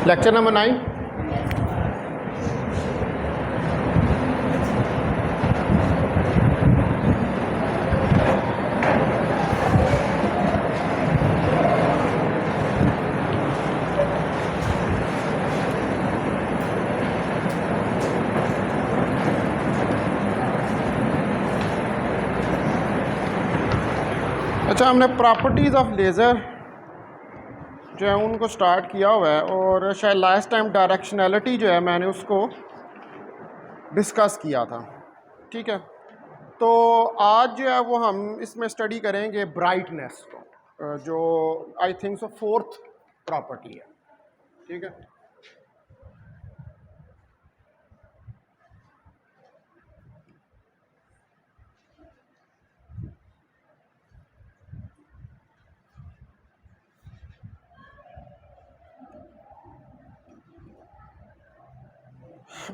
Lecture number 9। अच्छा, हमने properties of laser जो है उनको स्टार्ट किया हुआ है और शायद लास्ट टाइम डायरेक्शनैलिटी जो है मैंने उसको डिस्कस किया था। ठीक है, तो आज जो है वो हम इसमें स्टडी करेंगे ब्राइटनेस को, जो I think so fourth property है। ठीक है,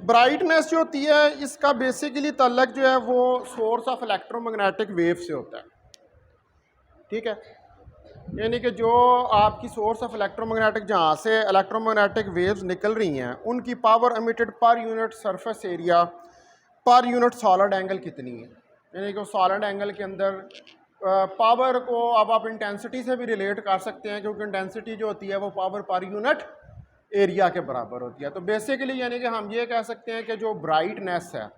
ब्राइटनेस जो होती है इसका बेसिकली तल्लक जो है वो सोर्स ऑफ इलेक्ट्रोमैग्नेटिक वेव से होता है। ठीक है, यानी कि जो आपकी सोर्स ऑफ इलेक्ट्रोमैग्नेटिक जहाँ से इलेक्ट्रोमैग्नेटिक वेव्स निकल रही हैं उनकी पावर एमिटेड पर unit surface area per unit solid angle कितनी है। यानी कि सॉलिड एंगल के अंदर पावर को अब आप इंटेंसिटी से भी रिलेट कर सकते हैं, क्योंकि इंटेंसिटी जो होती है वो पावर पर यूनिट एरिया के बराबर होती है। तो बेसिकली यानी कि हम ये कह सकते हैं कि जो ब्राइटनेस है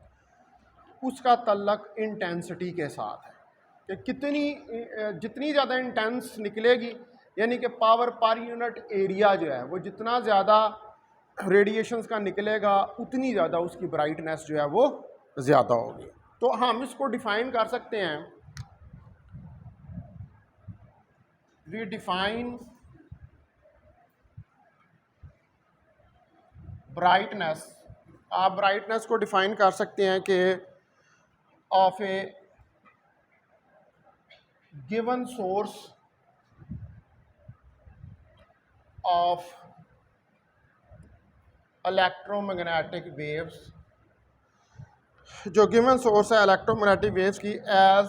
उसका तल्लक इंटेंसिटी के साथ है कि कितनी जितनी ज़्यादा इंटेंस निकलेगी, यानी कि पावर पर यूनिट एरिया जो है वो जितना ज़्यादा रेडिएशंस का निकलेगा उतनी ज़्यादा उसकी ब्राइटनेस जो है वो ज़्यादा होगी। तो हम इसको डिफ़ाइन कर सकते हैं, वी डिफ़ाइन ब्राइटनेस। आप ब्राइटनेस को डिफ़ाइन कर सकते हैं कि of a given source of electromagnetic waves, जो गिवन सोर्स है इलेक्ट्रोमैग्नेटिक वेव्स की, as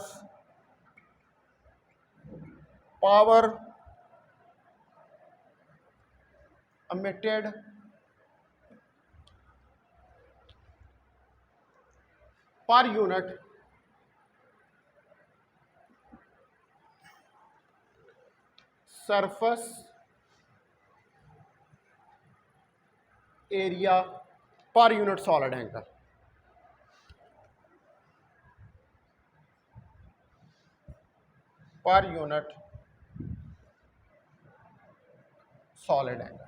power emitted per unit surface area per unit solid angle. Per unit solid angle.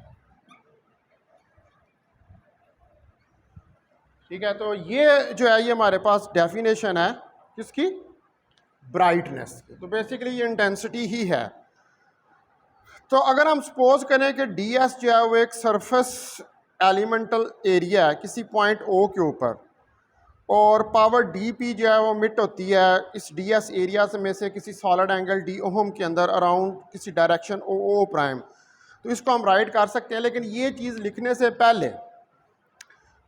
ठीक है, तो ये जो है ये हमारे पास डेफिनेशन है किसकी, ब्राइटनेस की। तो बेसिकली ये इंटेंसिटी ही है। तो अगर हम सपोज करें कि डी एस जो है वो एक सरफेस एलिमेंटल एरिया है किसी पॉइंट ओ के ऊपर, और पावर डी पी जो है वो मिट होती है इस डी एस एरिया से में से किसी सॉलिड एंगल डी ओम के अंदर अराउंड किसी डायरेक्शन ओ ओ प्राइम, तो इसको हम राइट कर सकते हैं। लेकिन ये चीज़ लिखने से पहले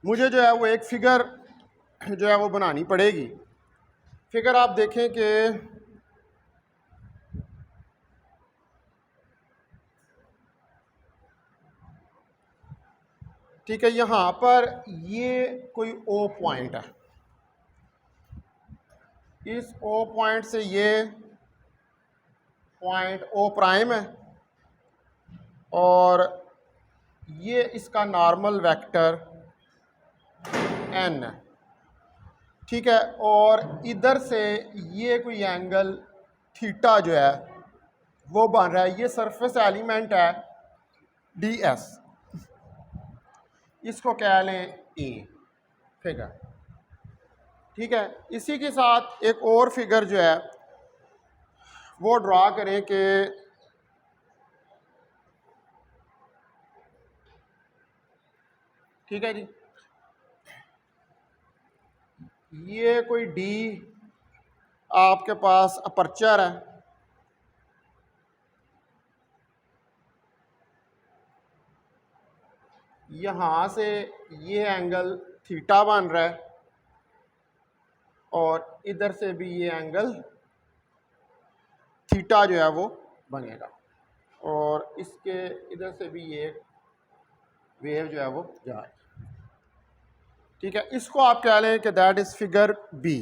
मुझे जो है वो एक फिगर जो है वो बनानी पड़ेगी। फिगर आप देखें कि ठीक है, यहाँ पर ये कोई ओ पॉइंट है, इस ओ पॉइंट से ये पॉइंट ओ प्राइम है और ये इसका नॉर्मल वेक्टर एन है। ठीक है, और इधर से ये कोई एंगल थीटा जो है वो बन रहा है। ये सरफेस एलिमेंट है डी एस, इसको कह लें ए फिगर। ठीक है, इसी के साथ एक और फिगर जो है वो ड्रा करें कि ठीक है जी, ये कोई डी आपके पास अपर्चर है, यहाँ से ये एंगल थीटा बन रहा है और इधर से भी ये एंगल थीटा जो है वो बनेगा, और इसके इधर से भी ये वेव जो है वो जा रही है। ठीक है, इसको आप कह लें कि दैट इज फिगर बी।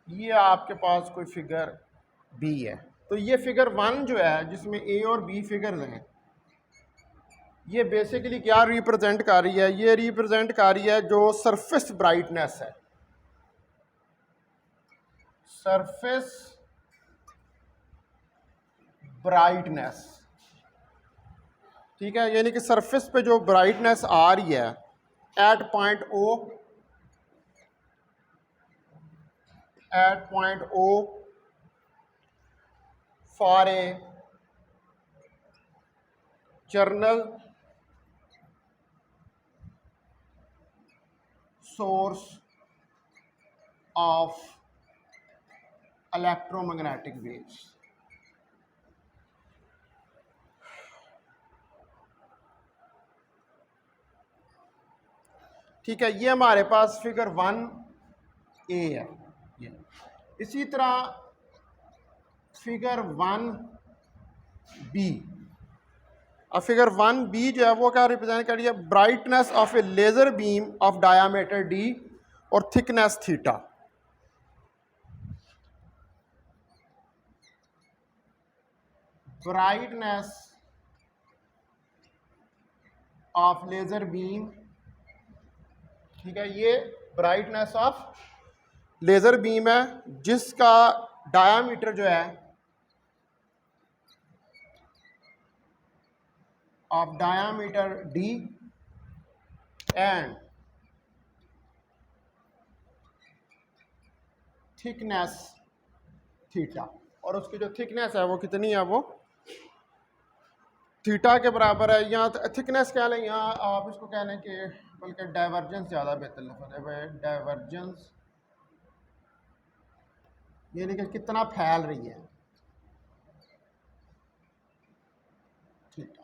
ये आपके पास कोई फिगर बी है। तो ये फिगर वन जो है जिसमें ए और बी फिगर्स हैं, ये बेसिकली क्या रिप्रेजेंट कर रही है? ये रिप्रेजेंट कर रही है जो सरफेस ब्राइटनेस है, सरफेस ब्राइटनेस। ठीक है, यानी कि सरफेस पे जो ब्राइटनेस आ रही है at point O for a general source of electromagnetic waves. ठीक है, ये हमारे पास फिगर वन ए है। ये इसी तरह फिगर वन बी। अब फिगर वन बी जो है वो क्या रिप्रेजेंट कर रही है? Brightness of a laser beam of diameter D और thickness theta. Brightness of laser beam, ठीक है, ये ब्राइटनेस ऑफ लेजर बीम है जिसका डायामीटर जो है of diameter D and thickness theta. और उसकी जो थिकनेस है वो कितनी है? वो थीटा के बराबर है। यहाँ थिकनेस क्या लें, यहाँ आप इसको कह लें कि बल्कि डाइवर्जेंस ज़्यादा बेहतर लफ्ज़ है भाई, डाइवर्जेंस यानी कि कितना फैल रही है थीटा,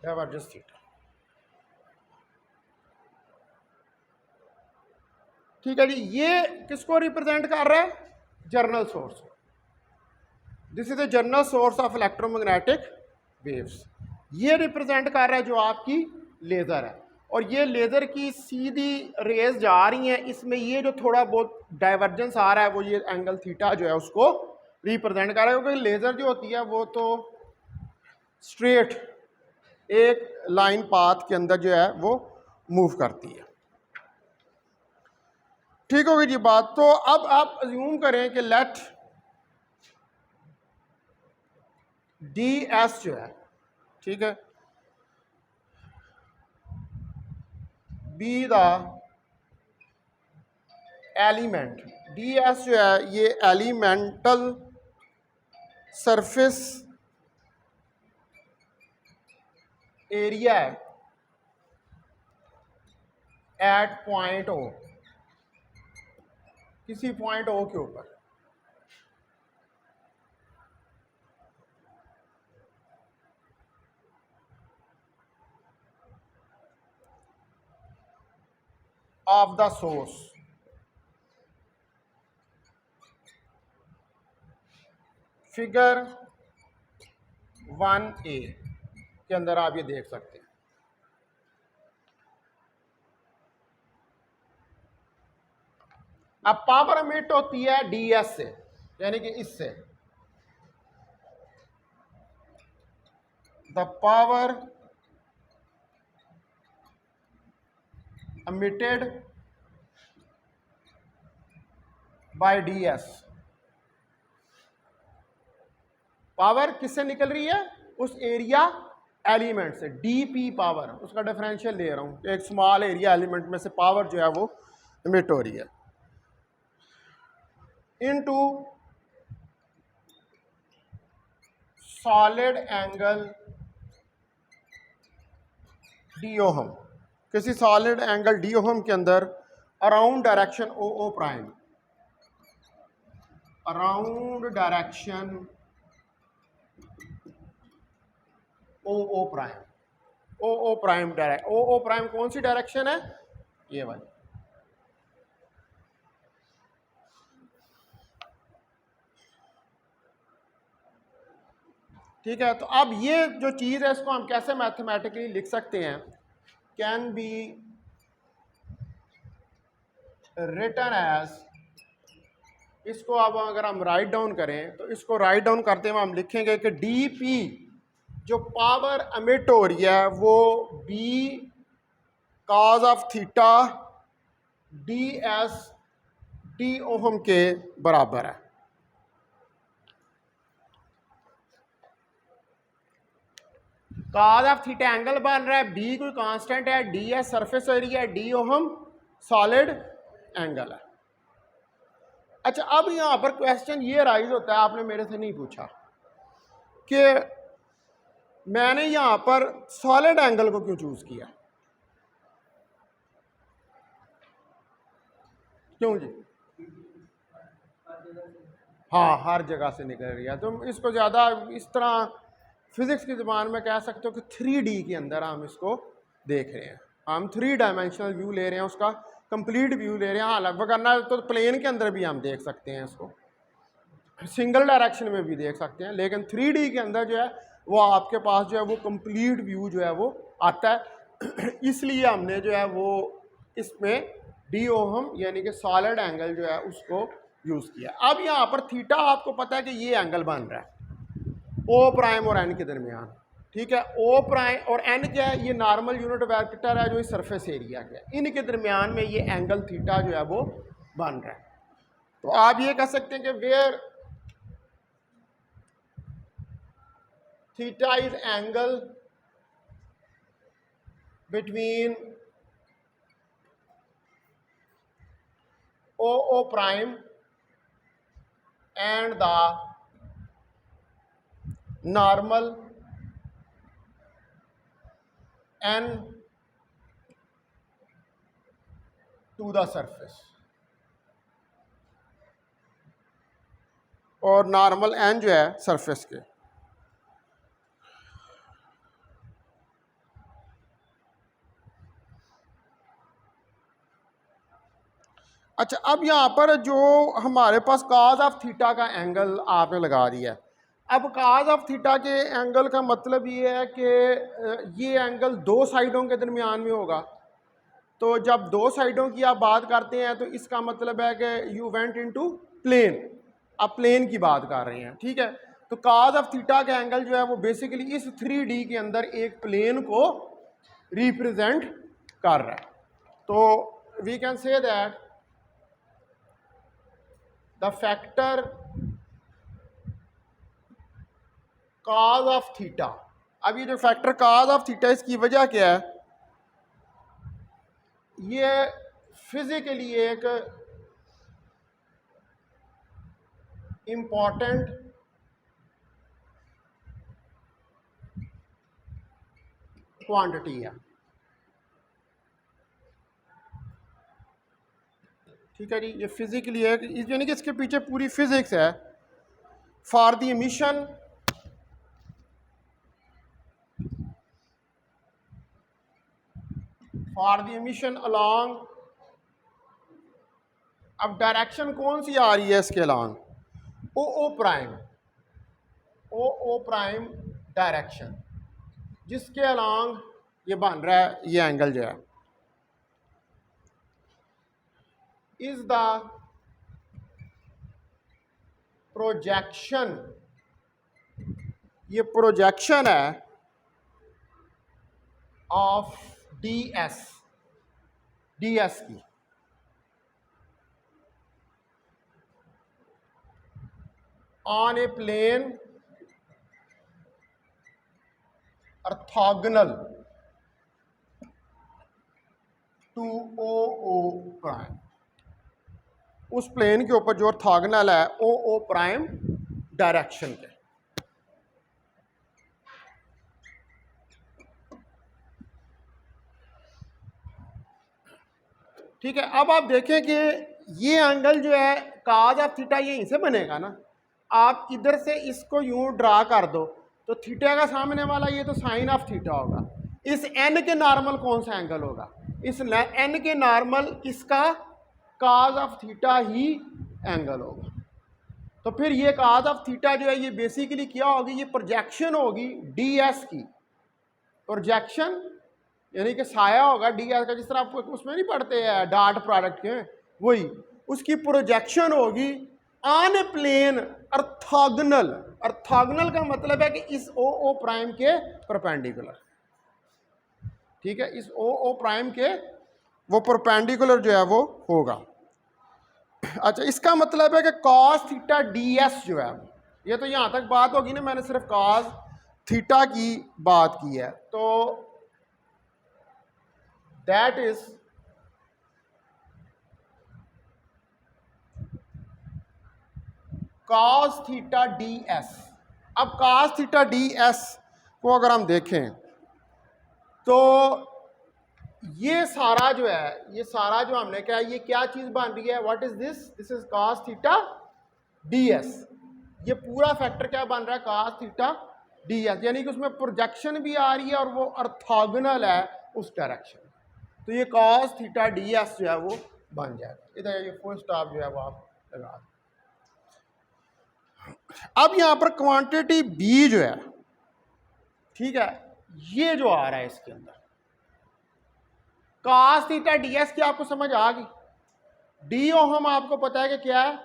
डाइवर्जेंस थीटा। ठीक है जी, ये किसको रिप्रेजेंट कर रहा है? Journal source. This is the journal source of electromagnetic waves. ये रिप्रेजेंट कर रहा है जो आपकी लेज़र है, और ये लेज़र की सीधी रेज जा रही हैं, इसमें ये जो थोड़ा बहुत डाइवर्जेंस आ रहा है वो ये एंगल थीटा जो है उसको रिप्रेजेंट कर रहा है, क्योंकि लेज़र जो होती है वो तो स्ट्रेट एक लाइन पाथ के अंदर जो है वो मूव करती है। ठीक होगी जी बात। तो अब आप अज्यूम करें कि लेट डी एस जो है, ठीक है, be the element, D S जो है ये एलिमेंटल सरफेस एरिया है एट पॉइंट ओ, किसी पॉइंट ओ के ऊपर। Of the source, figure 1A के अंदर आप ये देख सकते हैं। अब पावर एमिट होती है डीएस से, यानी कि इससे। The power emitted by DS, power किससे निकल रही है? उस एरिया एलिमेंट से। डीपी पावर, उसका डिफरेंशियल ले रहा हूं, एक स्मॉल एरिया एलिमेंट में से पावर जो है वो इमिट हो रही है into solid angle D ohm, किसी सॉलिड एंगल डी ओहम के अंदर around direction O O prime, around direction O O prime, ओ ओ प्राइम डायरेक्ट, ओ ओ प्राइम कौन सी डायरेक्शन है? ये वाली। ठीक है, तो अब ये जो चीज़ है इसको हम कैसे मैथमेटिकली लिख सकते हैं, कैन बी रिटन एज, इसको अब अगर हम राइट डाउन करें तो इसको राइट डाउन करते हुए हम लिखेंगे कि डी पी जो पावर एमिट हो रही है वो B cos of theta D S D ohm के बराबर है। कॉज ऑफ थीटा एंगल बन रहा है, बी कोई कांस्टेंट है, डी है सरफेस एरिया है, डी ओहम सॉलिड एंगल है। अच्छा, अब यहां पर क्वेश्चन ये राइज होता है, आपने मेरे से नहीं पूछा कि मैंने यहां पर सॉलिड एंगल को क्यों चूज किया, क्यों जी? हाँ, हर जगह से निकल रही है, तुम इसको ज़्यादा इस तरह फिजिक्स की ज़बान में कह सकते हो कि 3D के अंदर हम इसको देख रहे हैं, हम 3 डायमेंशनल व्यू ले रहे हैं, उसका कंप्लीट व्यू ले रहे हैं। हाँ, लगभग करना है तो प्लेन के अंदर भी हम देख सकते हैं, इसको सिंगल डायरेक्शन में भी देख सकते हैं, लेकिन 3D के अंदर जो है वो आपके पास जो है वो कंप्लीट व्यू जो है वो आता है। इसलिए हमने जो है वो इसमें डी ओहम यानी कि सॉलिड एंगल जो है उसको यूज़ किया। अब यहाँ पर थीटा आपको पता है कि ये एंगल बन रहा है ओ प्राइम और एन के दरमियान, ठीक है। ओ प्राइम और एन क्या है, ये नॉर्मल यूनिट वेक्टर है जो इस सरफेस एरिया के, इनके दरमियान में ये एंगल थीटा जो है वो बन रहा है। तो आप ये कह सकते हैं कि where theta is angle between O prime and the normal N to the surface, और नॉर्मल एन जो है सरफेस के। अच्छा, अब यहाँ पर जो हमारे पास कॉज ऑफ थीटा का एंगल आपने लगा दिया है, अब कॉज ऑफ थीटा के एंगल का मतलब ये है कि ये एंगल दो साइडों के दरमियान में होगा। तो जब दो साइडों की आप बात करते हैं तो इसका मतलब है कि यू वेंट इनटू प्लेन, आप प्लेन की बात कर रहे हैं, ठीक है। तो कॉज ऑफ थीटा का एंगल जो है वो बेसिकली इस 3D के अंदर एक प्लेन को रिप्रेजेंट कर रहा है। तो we can say that the factor cos of theta, अब ये जो फैक्टर कॉज ऑफ थीटा इसकी वजह क्या है, ये फिजिकली एक इंपॉर्टेंट क्वांटिटी है, ठीक है जी। ये फिजिकली है, यानी कि इसके पीछे पूरी फिजिक्स है। फॉर द एमिशन अलोंग, अब डायरेक्शन कौन सी आ रही है इसके अलोंग, ओ प्राइम डायरेक्शन, जिसके अलोंग ये बन रहा है ये एंगल जो है, इज द प्रोजेक्शन, ये प्रोजेक्शन है ऑफ ds की on a plane orthogonal to O prime, उस प्लेन के ऊपर जो ऑर्थोगोनल है ओ प्राइम डायरेक्शन के। ठीक है, अब आप देखें कि ये एंगल जो है कॉज ऑफ थीटा यहीं से बनेगा ना, आप इधर से इसको यूं ड्रा कर दो तो थीटा का सामने वाला ये तो साइन ऑफ थीटा होगा, इस एन के नॉर्मल कौन सा एंगल होगा, इस एन के नॉर्मल इसका cause of theta he angle होगा। तो फिर ये काज ऑफ थीटा जो है ये बेसिकली क्या होगी, ये प्रोजेक्शन होगी डी एस की, प्रोजेक्शन यानी कि साया होगा डी एस का, जिस तरह आप उसमें नहीं पढ़ते हैं डॉट प्रोडक्ट के, वही उसकी प्रोजेक्शन होगी on a plane orthogonal. Orthogonal का मतलब है कि इस ओ ओ प्राइम के परपेंडिकुलर, ठीक है, इस ओ ओ प्राइम के वो परपेंडिकुलर जो है वो होगा। अच्छा, इसका मतलब है कि कॉस थीटा डी एस जो है, ये तो यहाँ तक बात होगी ना, मैंने सिर्फ कॉस थीटा की बात की है, तो that is cos theta D S. अब कॉस थीटा डी एस को अगर हम देखें तो ये सारा जो है, ये सारा जो हमने क्या, ये क्या चीज़ बन रही है, what is this, this is cos theta D S. ये पूरा फैक्टर क्या बन रहा है, कॉस थीटा डी एस, यानी कि उसमें प्रोजेक्शन भी आ रही है और वो अर्थोगोनल है उस डायरेक्शन। तो ये कॉस थीटा डी एस जो है वो बन जाएगा। इधर ये फुल स्टॉप जो है वो आप लगा दें। अब यहां पर क्वांटिटी बी जो है, ठीक है, ये जो आ रहा है इसके अंदर कॉस थीटा डी एस की आपको समझ आ गई। डी ओ हम आपको पता है कि क्या है,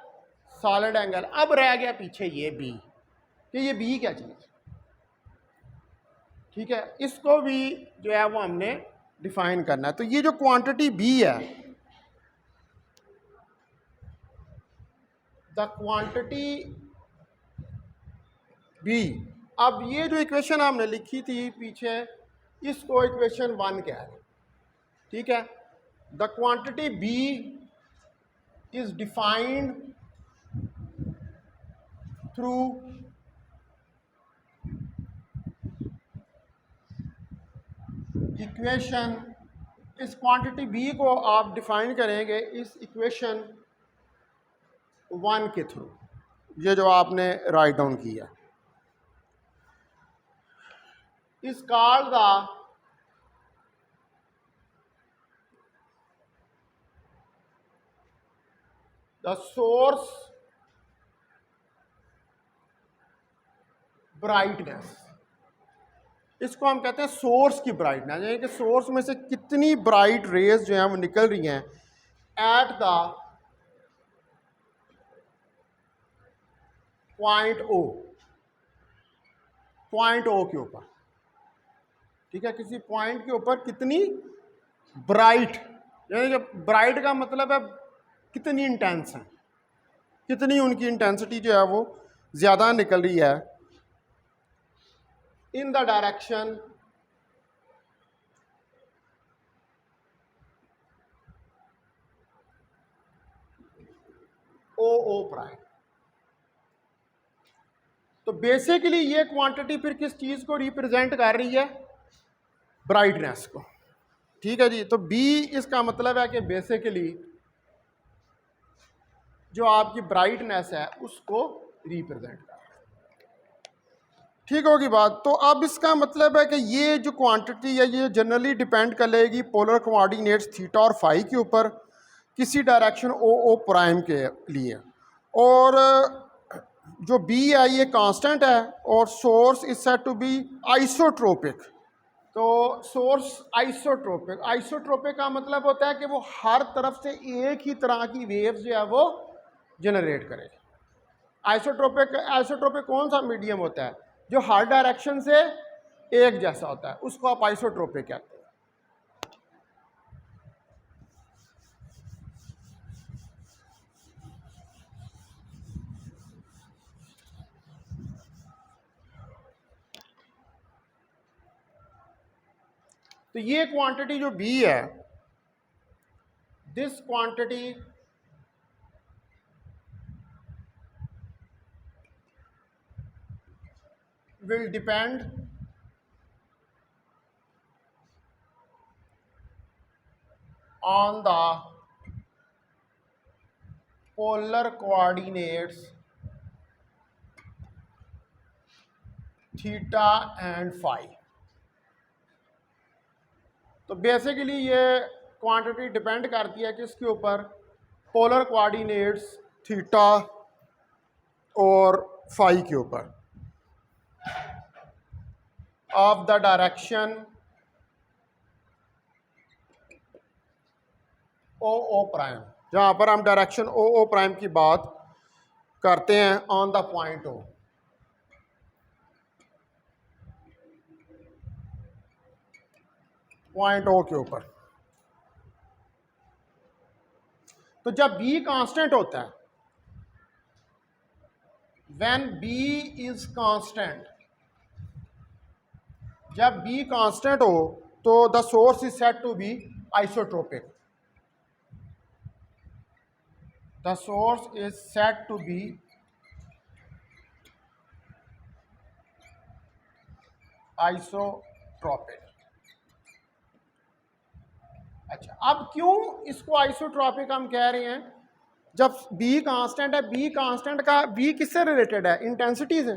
सॉलिड एंगल। अब रह गया पीछे ये बी, कि ये बी क्या चीज, ठीक है, इसको भी जो है वो हमने डिफाइन करना है। तो ये जो क्वांटिटी बी है, द क्वांटिटी बी, अब ये जो इक्वेशन हमने लिखी थी पीछे, इसको इक्वेशन 1 कह रहे हैं, ठीक है। The quantity B is defined through equation, इस क्वांटिटी बी को आप डिफाइन करेंगे इस इक्वेशन 1 के थ्रू, ये जो आपने राइट डाउन किया, इस कॉल्ड द सोर्स ब्राइटनेस। इसको हम कहते हैं सोर्स की ब्राइटनेस, यानी कि सोर्स में से कितनी ब्राइट रेज जो है वो निकल रही हैं at the point O, point O के ऊपर, ठीक है, किसी पॉइंट के ऊपर कितनी ब्राइट, यानी कि ब्राइट का मतलब है कितनी इंटेंस है, कितनी उनकी इंटेंसिटी जो है वो ज़्यादा निकल रही है in the direction O O prime. तो बेसिकली ये क्वांटिटी फिर किस चीज़ को रिप्रेजेंट कर रही है, ब्राइटनेस को, ठीक है जी। तो बी इसका मतलब है कि बेसिकली जो आपकी ब्राइटनेस है उसको रिप्रेजेंट कर रहा है, ठीक होगी बात। तो अब इसका मतलब है कि ये जो क्वांटिटी है ये जनरली डिपेंड कर लेगी पोलर कोऑर्डिनेट्स थीटा और फाई के ऊपर किसी डायरेक्शन ओ ओ प्राइम के लिए, और जो बी है ये कांस्टेंट है और source is said to be isotropic. तो सोर्स आइसोट्रोपिक, आइसोट्रोपिक का मतलब होता है कि वो हर तरफ से एक ही तरह की वेव्स जो है वो जनरेट करेगा। आइसोट्रोपिक, आइसोट्रोपिक कौन सा मीडियम होता है, जो हर डायरेक्शन से एक जैसा होता है, उसको आप आइसोट्रोपिक कहते हैं। तो ये क्वांटिटी जो बी है, this quantity will depend on the polar coordinates theta and phi। तो बेसिकली ये क्वांटिटी डिपेंड करती है किसके ऊपर, पोलर कोऑर्डिनेट्स थीटा और फाई के ऊपर of the direction O O prime, जहां पर हम डायरेक्शन ओ ओ प्राइम की बात करते हैं on the point O. Point O के ऊपर। तो जब बी कांस्टेंट होता है, व्हेन बी इज कांस्टेंट, जब बी कांस्टेंट हो तो the source is said to be isotropic. The source is said to be isotropic. अच्छा, अब क्यों इसको आइसोट्रोपिक हम कह रहे हैं? जब बी कांस्टेंट है, बी कांस्टेंट का बी किससे रिलेटेड है? इंटेंसिटी से।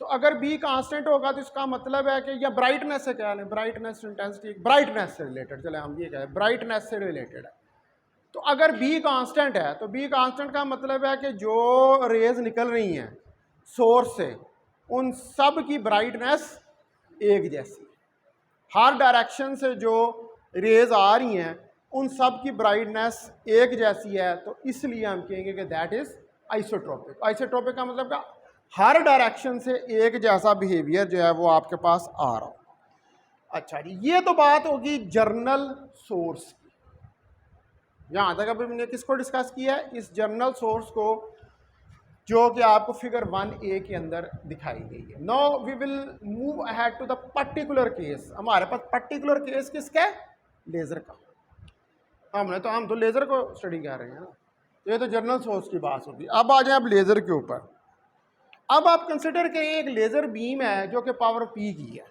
तो अगर बी कांस्टेंट होगा तो इसका मतलब है कि, या ब्राइटनेस से कह लें, ब्राइटनेस इंटेंसिटी, ब्राइटनेस से रिलेटेड, चले हम ये कहें ब्राइटनेस से रिलेटेड है। तो अगर बी कांस्टेंट है तो बी कांस्टेंट का मतलब है कि जो रेज निकल रही हैं सोर्स से, उन सब की ब्राइटनेस एक जैसी। हर डायरेक्शन से जो रेज आ रही हैं उन सब की ब्राइटनेस एक जैसी है, तो इसलिए हम कहेंगे कि दैट इज आइसोट्रोपिक। आइसोट्रोपिक का मतलब क्या? हर डायरेक्शन से एक जैसा बिहेवियर जो है वो आपके पास आ रहा हो। अच्छा जी, ये तो बात होगी जर्नल सोर्स की। यहां तक अभी मैंने किसको डिस्कस किया है? इस जर्नल सोर्स को, जो कि आपको फिगर 1A के अंदर दिखाई गई है। Now we will move ahead to the particular case. हमारे पास पर्टिकुलर केस किसका है? लेजर का। हम तो लेजर को स्टडी कर रहे हैं ना, ये तो जर्नल सोर्स की बात होगी। अब आ जाए अब लेजर के ऊपर। अब आप कंसिडर करें एक लेजर बीम है जो कि पावर P की है।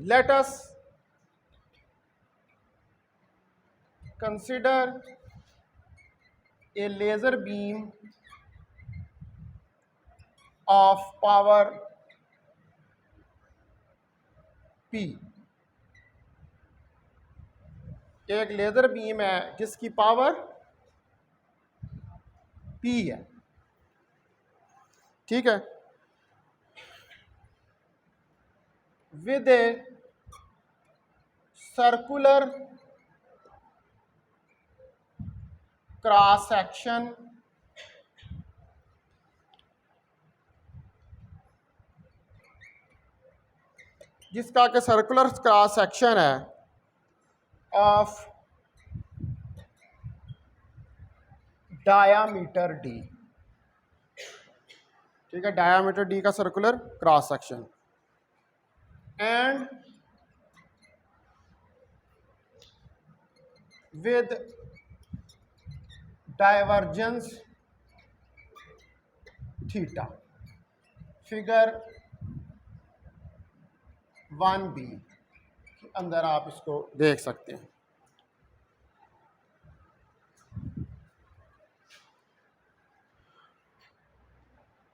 Let us consider a laser beam of power P। एक लेजर बीम है जिसकी पावर P है, ठीक है, with a circular cross section जिसका कि सर्कुलर क्रॉस सेक्शन है ऑफ डायामीटर D। ठीक है, डायामीटर D का circular cross section and with divergence theta. Figure 1B के अंदर आप इसको देख सकते हैं।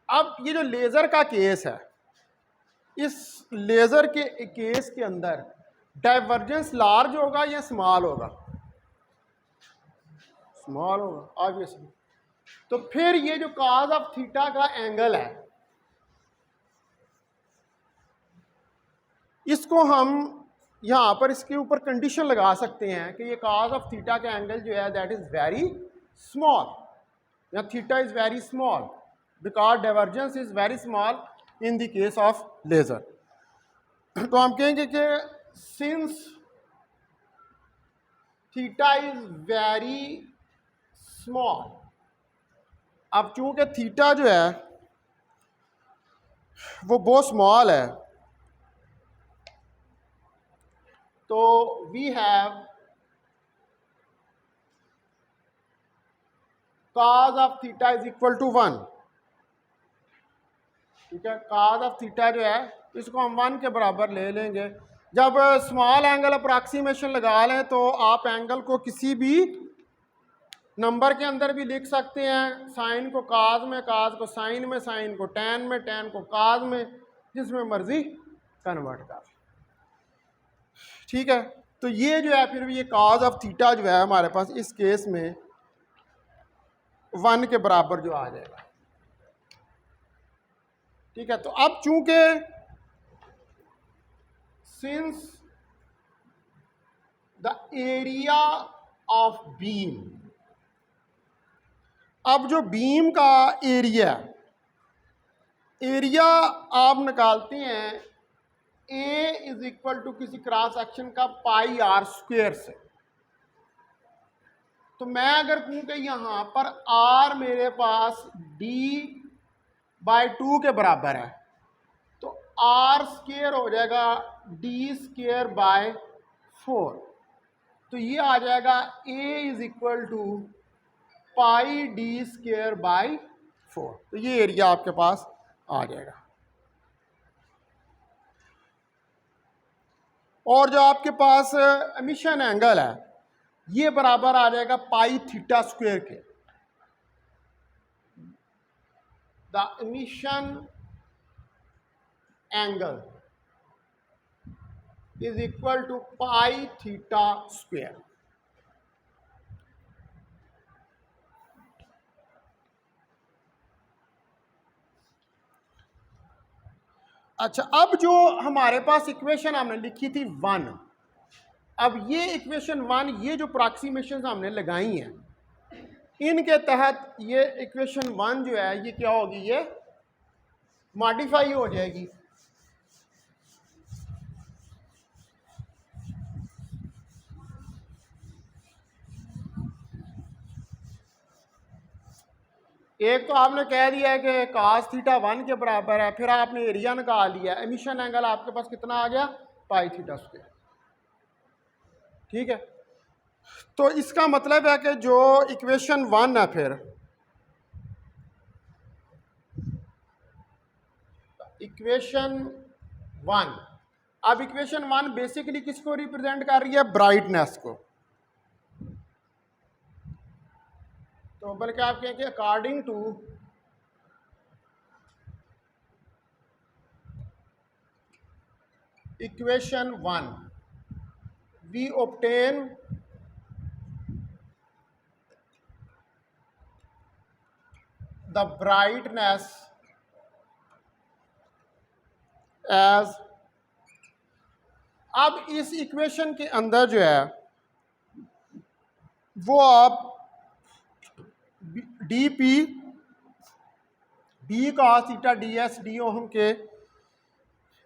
अब ये जो लेजर का केस है, इस लेजर के केस के अंदर डाइवर्जेंस लार्ज होगा या स्मॉल होगा? स्मॉल होगा ऑब्वियसली। तो फिर ये जो कॉज ऑफ थीटा का एंगल है, इसको हम यहां पर इसके ऊपर कंडीशन लगा सकते हैं कि ये कॉज ऑफ थीटा का एंगल जो है दैट इज वेरी स्मॉल, या theta is very small because divergence is very small in the case of laser. तो हम कहेंगे कि since theta is very small, अब चूंकि थीटा जो है वो बहुत स्मॉल है, तो we have cos of theta is equal to 1। ठीक है, cos ऑफ थीटा जो है इसको हम 1 के बराबर ले लेंगे। जब स्मॉल एंगल अप्रॉक्सीमेशन लगा लें तो आप एंगल को किसी भी नंबर के अंदर भी लिख सकते हैं। साइन को काज में, काज को साइन में, साइन को टैन में, टैन को काज में, जिसमें मर्जी कन्वर्ट कर। ठीक है, तो ये जो है फिर भी ये काज ऑफ थीटा जो है हमारे पास इस केस में 1 के बराबर जो आ जाएगा। ठीक है, तो अब चूंकि since the area of beam, अब जो बीम का एरिया आप निकालते हैं ए इज इक्वल टू किसी क्रॉस सेक्शन का पाई आर स्क्वेयर से। तो मैं अगर कहूं कि यहां पर आर मेरे पास d/2 के बराबर है, तो आर स्क्वेयर हो जाएगा d²/4। तो ये आ जाएगा a is equal to pi d²/4। तो ये एरिया आपके पास आ जाएगा। और जो आपके पास एमिशन एंगल है ये बराबर आ जाएगा पाई थीटा स्क्वायर के। The emission angle is equal to pi theta square. अच्छा, अब जो हमारे पास इक्वेशन हमने लिखी थी 1, अब ये इक्वेशन 1, ये जो अप्रॉक्सीमेशन हमने लगाई हैं इनके तहत ये इक्वेशन 1 जो है ये क्या होगी, ये मॉडिफाई हो जाएगी। एक तो आपने कह दिया है कि cos थीटा 1 के बराबर है, फिर आपने एरिया निकाल लिया, एमिशन एंगल आपके पास कितना आ गया, पाई थीटा स्क्वायर। ठीक है, तो इसका मतलब है कि जो इक्वेशन 1 है, फिर इक्वेशन 1, अब इक्वेशन 1 बेसिकली किसको रिप्रेजेंट कर रही है, ब्राइटनेस को। तो बल्कि आप कहें कि according to equation 1 we obtain the brightness as, अब इस इक्वेशन के अंदर जो है वो आप D P B cos theta D S D ohm के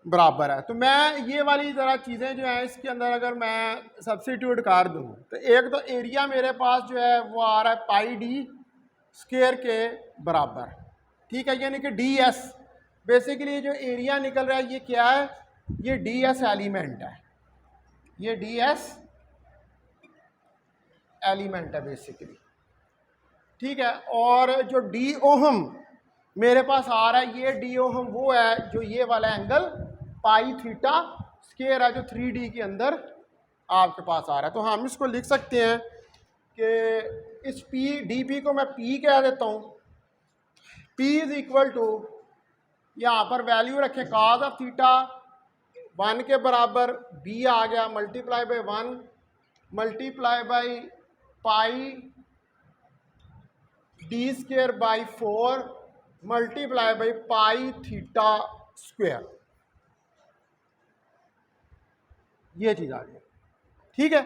बराबर है। तो मैं ये वाली ज़रा चीज़ें जो हैं इसके अंदर अगर मैं सब्स्टिट्यूट कर दूँ तो एक तो एरिया मेरे पास जो है वो आ रहा है पाई डी स्क्वायर के बराबर। ठीक है, यानी कि डी एस बेसिकली जो एरिया निकल रहा है ये क्या है, ये डी एस एलिमेंट है, ये डी एस एलिमेंट है बेसिकली। ठीक है, और जो डी ओहम मेरे पास आ रहा है ये डी ओहम वो है जो ये वाला एंगल पाई थीटा स्क्वायर है जो 3D के अंदर आपके पास आ रहा है। तो हम इसको लिख सकते हैं कि इस पी डी पी को मैं पी कह देता हूँ। पी इज इक्वल टू, यहाँ पर वैल्यू रखें cos ऑफ थीटा 1 के बराबर, बी आ गया multiply by 1 multiply by pi d²/4 multiply by pi theta square, ये चीज आ गई। ठीक है,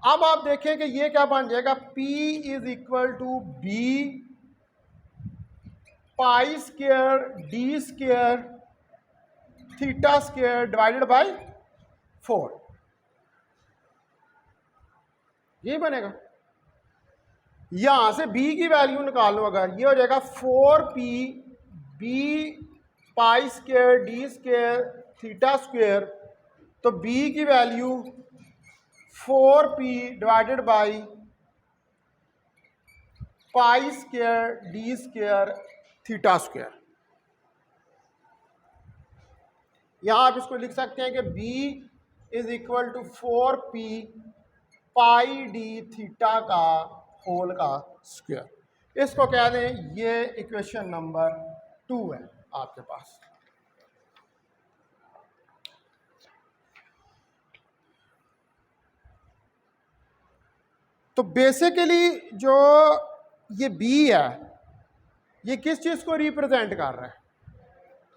अब आप देखें कि ये क्या बन जाएगा, P is equal to B pi square D square theta square divided by 4, ये बनेगा। यहां से b की वैल्यू निकाल लो, अगर ये हो जाएगा 4p b pi square D square theta square, तो b की value 4p divided by pi square D square theta square. यहां आप इसको लिख सकते हैं कि b is equal to 4p pi D theta का होल का स्क्वायर। इसको कह दें ये इक्वेशन नंबर 2 है आपके पास। तो बेसिकली जो ये बी है ये किस चीज को रिप्रेजेंट कर रहा है,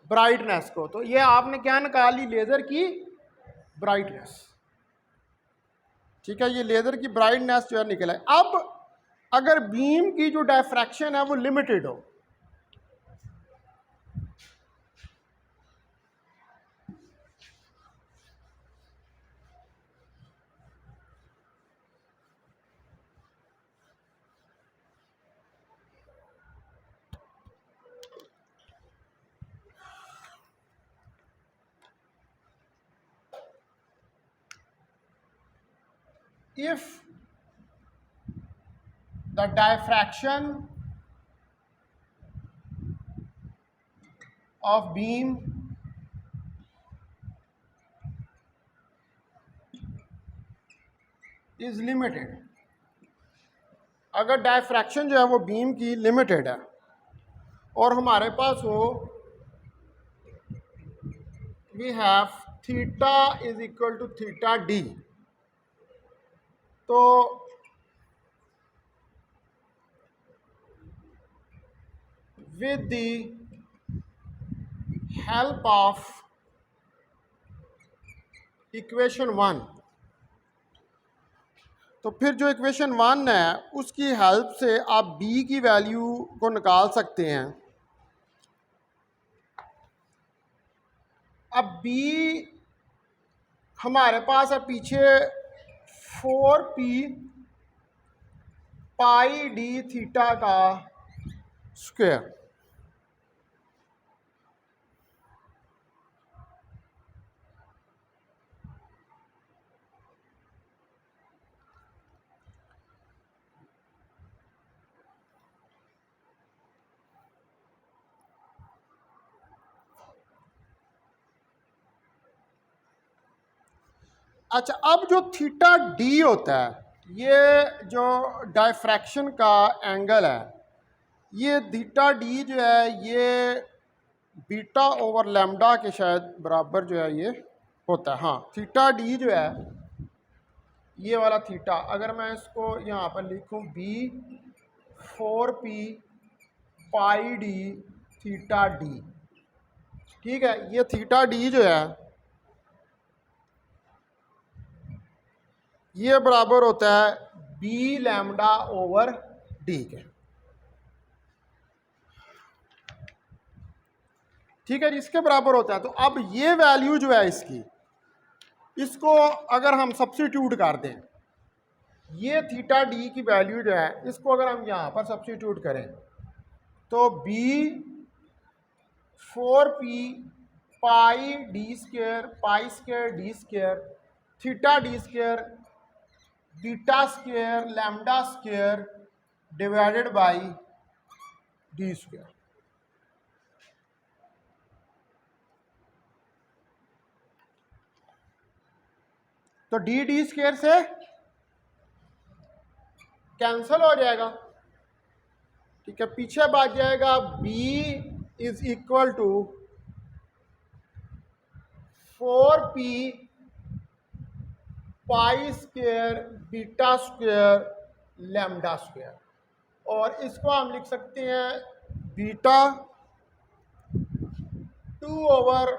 ब्राइटनेस को। तो ये आपने क्या निकाली, लेज़र की ब्राइटनेस। ठीक है, ये लेज़र की ब्राइटनेस जो है निकला है। अब अगर बीम की जो डायफ्रैक्शन है वो लिमिटेड हो, if the diffraction of beam is limited, अगर डायफ्रैक्शन जो है वो बीम की लिमिटेड है और हमारे पास हो we have theta is equal to theta D, तो with the help of equation 1, तो फिर जो इक्वेशन 1 है उसकी हेल्प से आप बी की वैल्यू को निकाल सकते हैं। अब बी हमारे पास है पीछे 4p पाई डी थीटा का स्क्वायर। अच्छा, अब जो थीटा डी होता है, ये जो डायफ्रैक्शन का एंगल है, ये थीटा डी जो है ये बीटा ओवर लैम्डा के शायद बराबर जो है ये होता है। हाँ, थीटा डी जो है ये वाला थीटा, अगर मैं इसको यहाँ पर लिखूँ B 4p pi D theta D, ठीक है, ये थीटा डी जो है ये बराबर होता है बी लैम्डा ओवर डी के। ठीक है, इसके बराबर होता है। तो अब ये वैल्यू जो है इसकी, इसको अगर हम सब्स्टिट्यूट कर दें, ये थीटा डी की वैल्यू जो है इसको अगर हम यहाँ पर सब्स्टिट्यूट करें तो B 4p pi D square D square theta D square beta square lambda square divided by D square. तो डी डी स्क्वायर से कैंसल हो जाएगा। ठीक है, पीछे बच जाएगा b is equal to 4p pi square beta square lambda square, और इसको हम लिख सकते हैं beta 2 over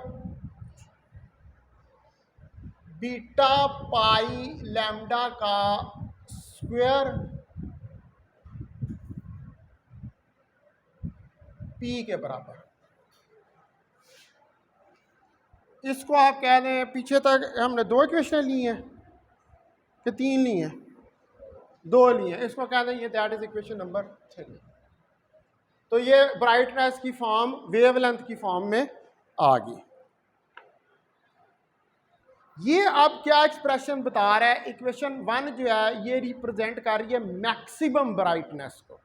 beta pi lambda का स्क्वायर p के बराबर। इसको आप कह दें, पीछे तक हमने 2 इक्वेशन ली हैं कि 3 ली हैं, 2 ली हैं, इसको कह दें ये दैट इज इक्वेशन नंबर 3। तो ये ब्राइटनेस की फॉर्म वेवलेंथ की फॉर्म में आ गई। ये अब क्या एक्सप्रेशन बता रहा है, इक्वेशन 1 जो है ये रिप्रेजेंट कर रही है मैक्सिमम ब्राइटनेस को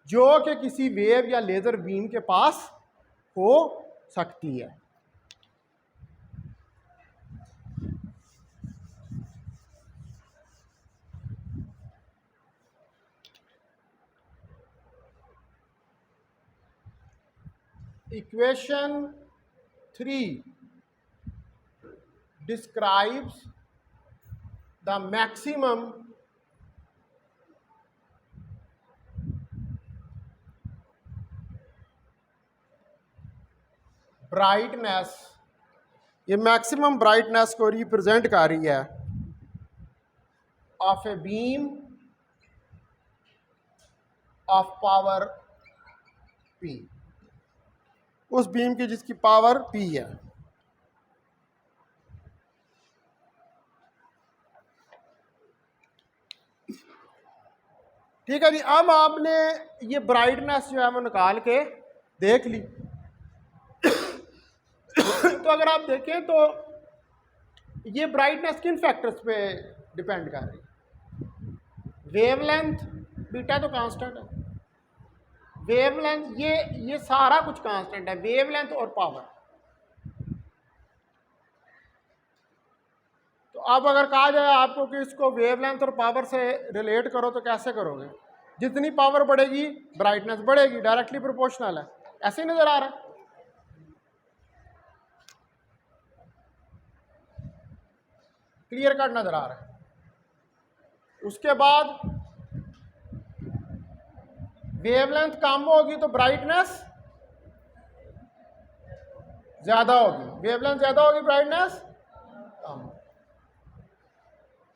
जो कि किसी वेव या लेजर बीम के पास हो सकती है। Equation 3 describes the maximum brightness, ये मैक्सिमम ब्राइटनेस को रिप्रेजेंट कर रही है of a beam of power P, उस बीम की जिसकी पावर P है। ठीक है जी, अब आपने ये ब्राइटनेस जो है वो निकाल के देख ली। तो अगर आप देखें तो ये ब्राइटनेस किन फैक्टर्स पे डिपेंड कर रही है? वेवलेंथ, बीटा तो कांस्टेंट है, वेवलेंथ, ये सारा कुछ कांस्टेंट है, वेवलेंथ और पावर। तो अब अगर कहा जाए आपको कि इसको वेवलेंथ और पावर से रिलेट करो तो कैसे करोगे? जितनी पावर बढ़ेगी ब्राइटनेस बढ़ेगी, डायरेक्टली प्रोपोर्शनल है। ऐसे ही नजर आ रहा है। क्लियर कट नजर आ रहा है। उसके बाद वेवलेंथ कम होगी तो ब्राइटनेस ज्यादा होगी, वेवलेंथ ज्यादा होगी, ब्राइटनेस कम।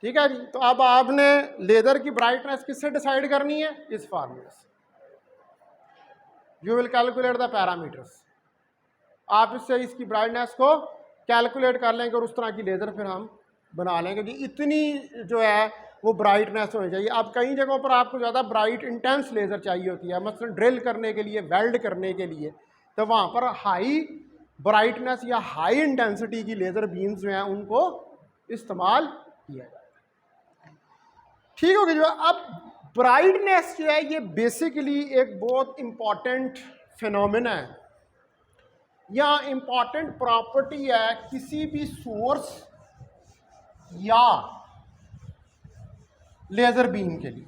ठीक है जी, तो अब आपने लेजर की ब्राइटनेस किससे डिसाइड करनी है? इस फार्मूले से। You will calculate the parameters. आप इससे इसकी ब्राइटनेस को कैलकुलेट कर लेंगे और उस तरह की लेजर फिर हम बना लेंगे जी। इतनी जो है वो ब्राइटनेस होनी चाहिए। अब कई जगहों पर आपको ज़्यादा ब्राइट इंटेंस लेज़र चाहिए होती है, मसलन ड्रिल करने के लिए, वेल्ड करने के लिए, तो वहाँ पर हाई ब्राइटनेस या हाई इंटेंसिटी की लेज़र बीम्स जो हैं उनको इस्तेमाल किया जाता है। ठीक हो गया जो। अब ब्राइटनेस जो है ये बेसिकली एक बहुत इम्पॉर्टेंट फिनोमेना है या इम्पॉर्टेंट प्रॉपर्टी है किसी भी सोर्स या लेजर बीम के लिए।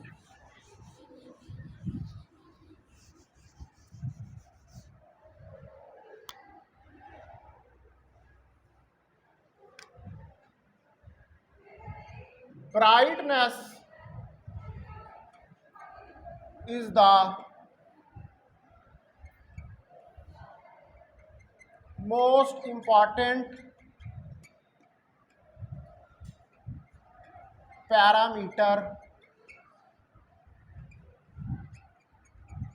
Brightness is the most important parameter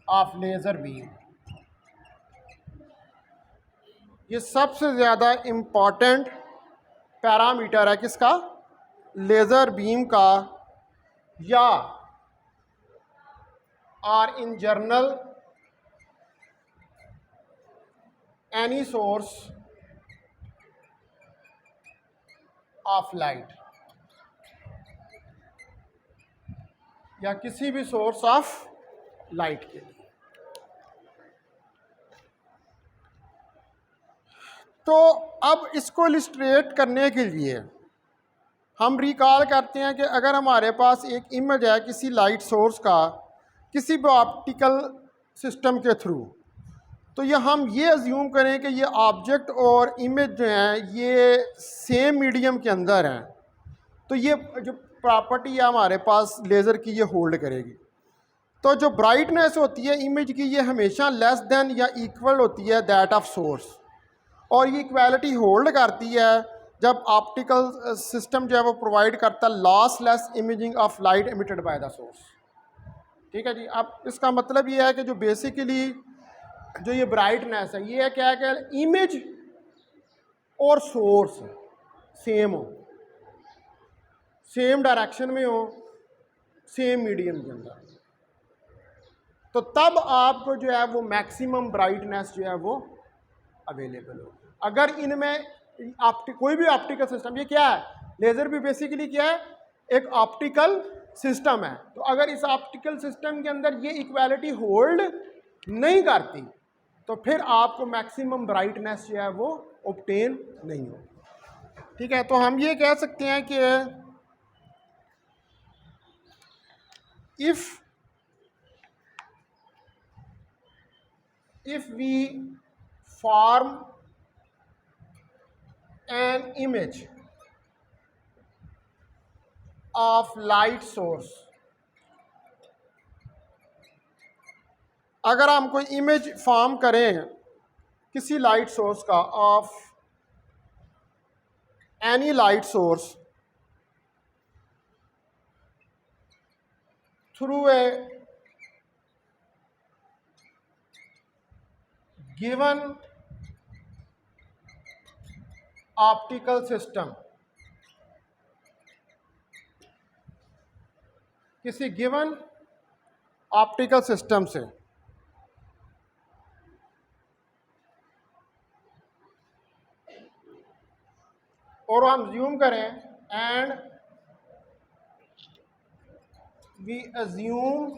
of laser beam. ये सबसे ज़्यादा इम्पॉर्टेंट पैरामीटर है किसका? लेज़र बीम का, या और in general any source of light, या किसी भी सोर्स ऑफ लाइट के लिए। तो अब इसको इलिस्ट्रेट करने के लिए हम रिकॉल करते हैं कि अगर हमारे पास एक इमेज है किसी लाइट सोर्स का किसी भी ऑप्टिकल सिस्टम के थ्रू, तो ये हम ये अज्यूम करें कि ये ऑब्जेक्ट और इमेज जो हैं ये सेम मीडियम के अंदर हैं, तो ये जो प्रॉपर्टी है हमारे पास लेज़र की ये होल्ड करेगी। तो जो ब्राइटनेस होती है इमेज की ये हमेशा लेस देन या इक्वल होती है दैट ऑफ सोर्स, और ये इक्वालिटी होल्ड करती है जब ऑप्टिकल सिस्टम जो है वो प्रोवाइड करता है lossless imaging of light emitted by the source. ठीक है जी। अब इसका मतलब ये है कि जो बेसिकली जो ये ब्राइटनेस है ये क्या है कि इमेज और सोर्स सेम हो, सेम डायरेक्शन में हो, सेम मीडियम के अंदर, तो तब आपको जो है वो मैक्सिमम ब्राइटनेस जो है वो अवेलेबल हो। अगर इनमें कोई भी ऑप्टिकल सिस्टम, ये क्या है, लेज़र भी बेसिकली क्या है, एक ऑप्टिकल सिस्टम है, तो अगर इस ऑप्टिकल सिस्टम के अंदर ये इक्वालिटी होल्ड नहीं करती तो फिर आपको मैक्सिमम ब्राइटनेस जो है वो ऑब्टेन नहीं होगी। ठीक है, तो हम ये कह सकते हैं कि if we form an image of light source, अगर हम कोई इमेज फॉर्म करें किसी लाइट सोर्स का, of any light source through a given optical system, किसी गिवन ऑप्टिकल सिस्टम से और हम अज्यूम करें, and we assume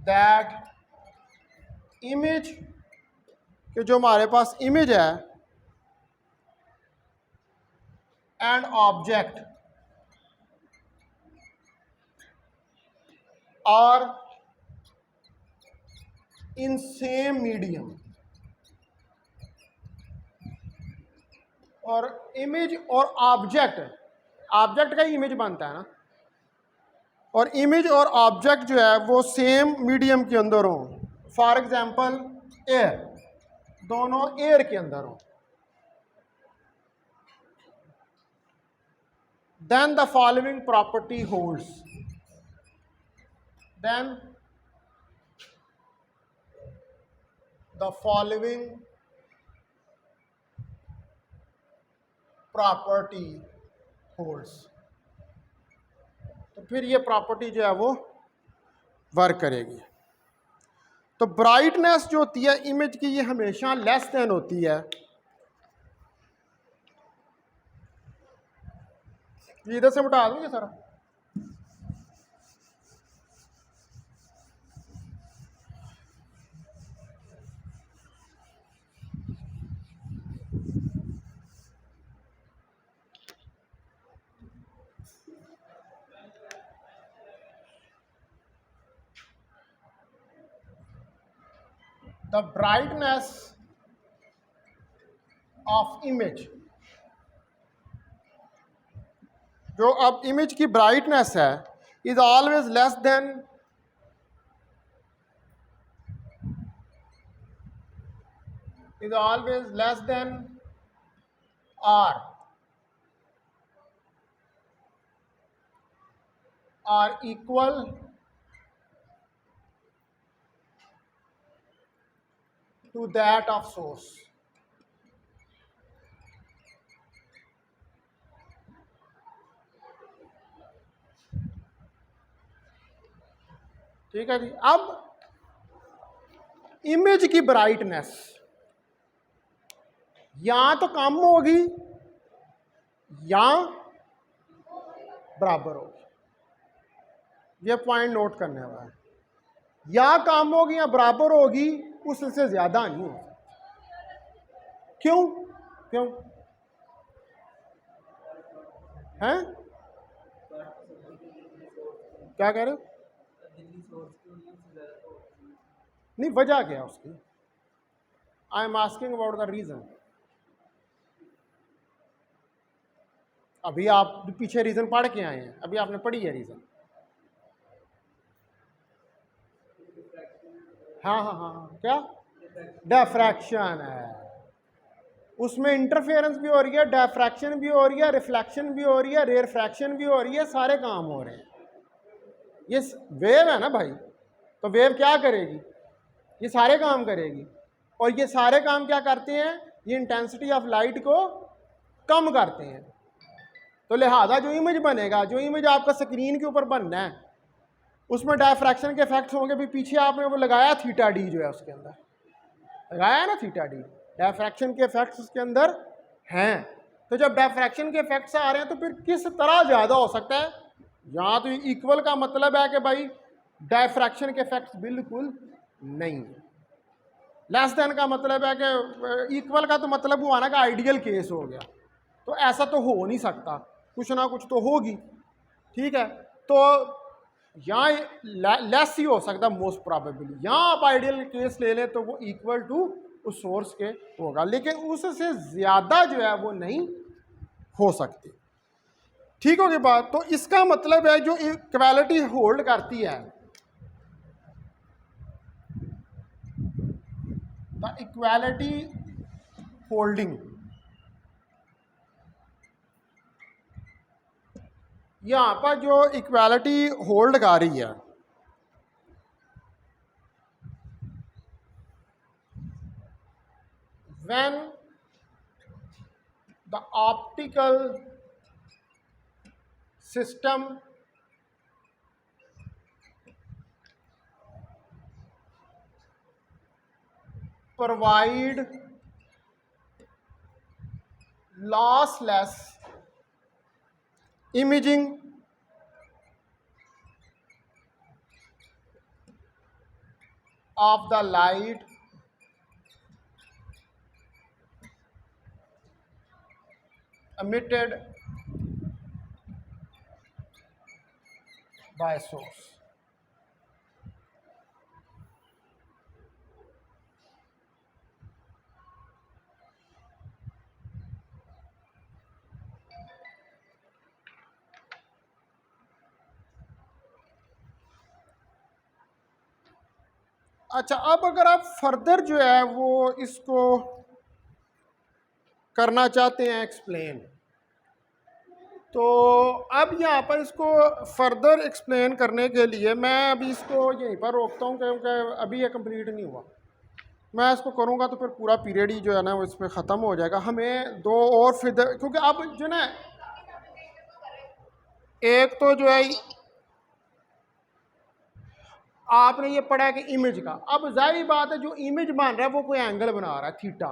that image, कि जो हमारे पास इमेज है and object are in same medium, और इमेज और ऑब्जेक्ट, ऑब्जेक्ट का ही इमेज बनता है ना, और इमेज और ऑब्जेक्ट जो है वो सेम मीडियम के अंदर हो, फॉर एग्जांपल एयर, दोनों एयर के अंदर हो, then the following property holds, then the following property holds. तो फिर ये प्रॉपर्टी जो है वो वर्क करेगी। तो ब्राइटनेस जो होती है इमेज की, ये हमेशा लेस देन होती है, ये इधर से उठा दूंगे सारा, the brightness of image, जो अब इमेज की ब्राइटनेस है, is always less than R equal to that of source। ठीक है जी। अब इमेज की ब्राइटनेस या तो कम होगी या बराबर होगी, ये पॉइंट नोट करने वाला है। या कम होगी या बराबर होगी, उससे ज्यादा नहीं होगी। क्यों क्यों हैं? क्या कह रहे हो? नहीं, वजह क्या है उसकी? I am asking about the reason. अभी आप पीछे रीजन पढ़ के आए हैं, अभी आपने पढ़ी है रीजन। हाँ हाँ हाँ, क्या? डिफ्रैक्शन है, उसमें इंटरफेरेंस भी हो रही है, डिफ्रैक्शन भी हो रही है, रिफ्लेक्शन भी हो रही है, रेरफ्रैक्शन भी हो रही है, सारे काम हो रहे हैं। ये वेव है ना भाई, तो वेव क्या करेगी? ये सारे काम करेगी, और ये सारे काम क्या करते हैं? ये इंटेंसिटी ऑफ लाइट को कम करते हैं। तो लिहाजा जो इमेज बनेगा, जो इमेज आपका स्क्रीन के ऊपर बनना है, उसमें डायफ्रैक्शन के इफेक्ट्स होंगे। भी पीछे आपने वो लगाया थीटा डी, जो है उसके अंदर लगाया है ना थीटा डी, डायफ्रैक्शन के इफेक्ट्स उसके अंदर हैं। तो जब डायफ्रैक्शन के इफेक्ट्स आ रहे हैं, तो फिर किस तरह ज़्यादा हो सकता है? यहाँ तो इक्वल का मतलब है कि भाई डायफ्रैक्शन के इफेक्ट्स बिल्कुल नहीं। लेस देन का मतलब है कि इक्वल का तो मतलब हुआ ना कि आइडियल केस हो गया। तो ऐसा तो हो नहीं सकता, कुछ ना कुछ तो होगी। ठीक है, तो यहाँ लेस ही हो सकता मोस्ट प्रॉबेबली। यहाँ आप आइडियल केस ले लें तो वो इक्वल टू उस सोर्स के होगा, लेकिन उससे ज़्यादा जो है वो नहीं हो सकती। ठीक होगी बात? तो इसका मतलब है जो इक्वालिटी होल्ड करती है, द इक्वालिटी होल्डिंग, यहाँ पर जो इक्वालिटी होल्ड कर रही है when the optical system provide lossless imaging of the light emitted by source. अच्छा, अब अगर आप फर्दर जो है वो इसको करना चाहते हैं एक्सप्लेन, तो अब यहाँ पर इसको फर्दर एक्सप्लेन करने के लिए मैं अभी इसको यहीं पर रोकता हूँ क्योंकि अभी ये कंप्लीट नहीं हुआ। मैं इसको करूँगा तो फिर पूरा पीरियड ही जो है ना वो इसमें ख़त्म हो जाएगा। हमें दो और फिर क्योंकि अब जो ना एक तो जो है आपने ये पढ़ा है कि इमेज का, अब जाहिर बात है जो इमेज बन रहा है वो कोई एंगल बना रहा है थीटा,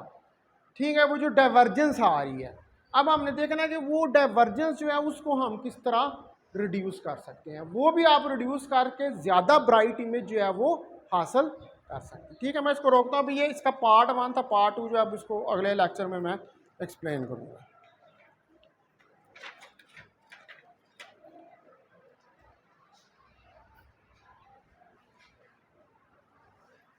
ठीक है, वो जो डाइवर्जेंस आ रही है, अब हमने देखना है कि वो डाइवर्जेंस जो है उसको हम किस तरह रिड्यूस कर सकते हैं, वो भी आप रिड्यूस करके ज़्यादा ब्राइट इमेज जो है वो हासिल कर सकते हैं। ठीक है, मैं इसको रोकता हूँ। अभी ये इसका पार्ट 1 था, पार्ट 2 जो है अब इसको अगले लेक्चर में मैं एक्सप्लेन करूँगा।